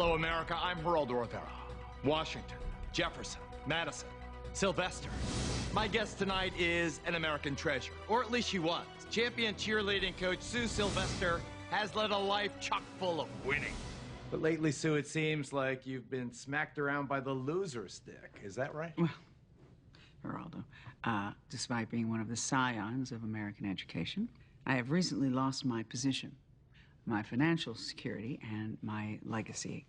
Hello, America. I'm Geraldo Rivera. Washington, Jefferson, Madison, Sylvester. My guest tonight is an American treasure, or at least she was. Champion cheerleading coach Sue Sylvester has led a life chock full of winning. But lately, Sue, it seems like you've been smacked around by the loser stick. Is that right? Well, Geraldo, despite being one of the scions of American education, I have recently lost my position. My financial security and my legacy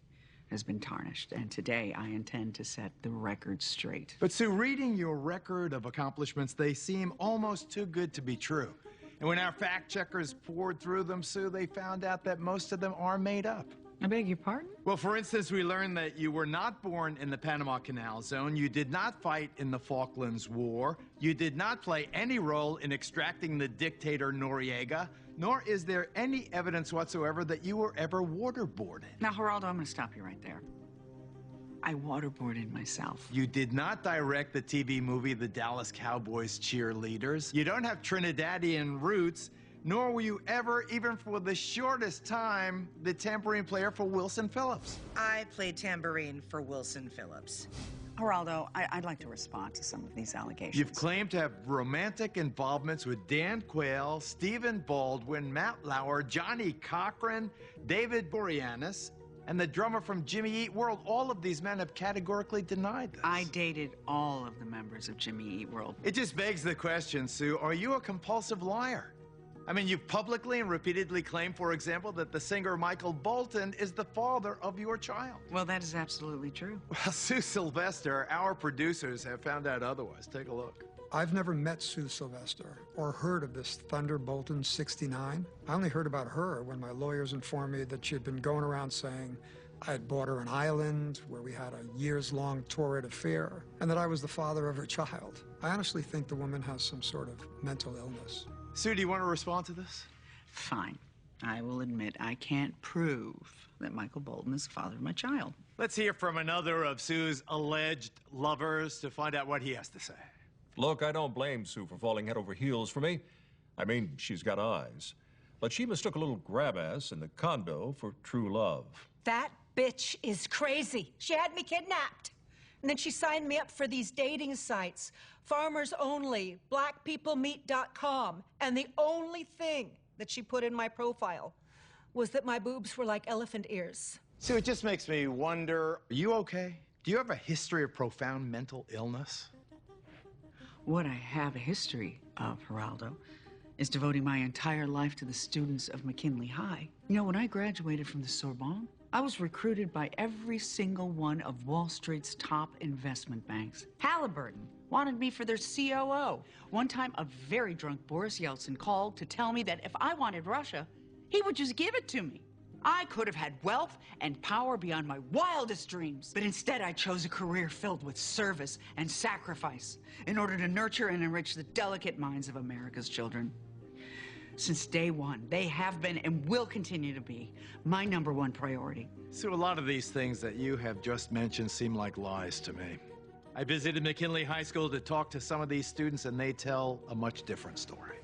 has been tarnished, and today I intend to set the record straight. But Sue, reading your record of accomplishments, they seem almost too good to be true. And when our fact checkers poured through them, Sue, they found out that most of them are made up. I beg your pardon? Well, for instance, we learned that you were not born in the Panama Canal Zone, you did not fight in the Falklands War, you did not play any role in extracting the dictator Noriega, nor is there any evidence whatsoever that you were ever waterboarded. Now, Geraldo, I'm going to stop you right there. I waterboarded myself. You did not direct the TV movie The Dallas Cowboys Cheerleaders. You don't have Trinidadian roots, nor were you ever, even for the shortest time, the tambourine player for Wilson Phillips. I played tambourine for Wilson Phillips. Geraldo, I'd like to respond to some of these allegations. You've claimed to have romantic involvements with Dan Quayle, Stephen Baldwin, Matt Lauer, Johnny Cochran, David Boreanaz, and the drummer from Jimmy Eat World. All of these men have categorically denied this. I dated all of the members of Jimmy Eat World. It just begs the question, Sue, are you a compulsive liar? I mean, you've publicly and repeatedly claimed, for example, that the singer Michael Bolton is the father of your child. Well, that is absolutely true. Well, Sue Sylvester, our producers have found out otherwise. Take a look. I've never met Sue Sylvester or heard of this Thunder Bolton 69. I only heard about her when my lawyers informed me that she had been going around saying I had bought her an island where we had a years-long torrid affair and that I was the father of her child. I honestly think the woman has some sort of mental illness. Sue, do you want to respond to this? Fine. I will admit I can't prove that Michael Bolton is the father of my child. Let's hear from another of Sue's alleged lovers to find out what he has to say. Look, I don't blame Sue for falling head over heels for me. I mean, she's got eyes. But she mistook a little grab-ass in the condo for true love. That bitch is crazy. She had me kidnapped. And then she signed me up for these dating sites, Farmers Only, blackpeoplemeet.com. And the only thing that she put in my profile was that my boobs were like elephant ears. Sue, it just makes me wonder, are you okay? Do you have a history of profound mental illness? What I have a history of, Geraldo, is devoting my entire life to the students of McKinley High. You know, when I graduated from the Sorbonne, I was recruited by every single one of Wall Street's top investment banks. Halliburton wanted me for their COO. One time, a very drunk Boris Yeltsin called to tell me that if I wanted Russia, he would just give it to me. I could have had wealth and power beyond my wildest dreams. But instead, I chose a career filled with service and sacrifice in order to nurture and enrich the delicate minds of America's children. Since day one, they have been and will continue to be my #1 priority. Sue, a lot of these things that you have just mentioned seem like lies to me. I visited McKinley High School to talk to some of these students, and they tell a much different story.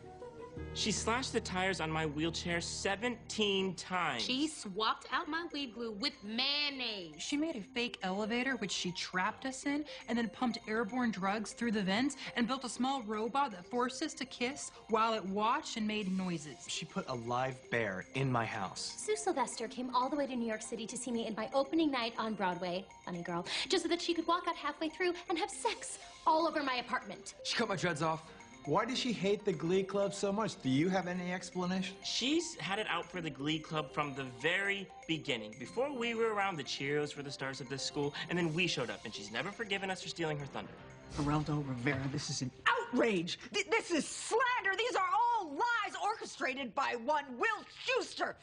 She slashed the tires on my wheelchair 17 times. She swapped out my weed glue with mayonnaise. She made a fake elevator, which she trapped us in, and then pumped airborne drugs through the vents and built a small robot that forced us to kiss while it watched and made noises. She put a live bear in my house. Sue Sylvester came all the way to New York City to see me in my opening night on Broadway, funny girl, just so that she could walk out halfway through and have sex all over my apartment. She cut my dreads off. Why does she hate the Glee Club so much? Do you have any explanation? She's had it out for the Glee Club from the very beginning. Before we were around, the Cheerios were the stars of this school, and then we showed up, and she's never forgiven us for stealing her thunder. Geraldo Rivera, this is an outrage. This is slander. These are all lies orchestrated by one Will Schuster.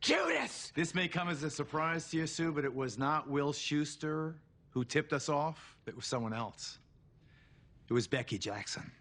Judas! This may come as a surprise to you, Sue, but it was not Will Schuster who tipped us off. It was someone else. It was Becky Jackson.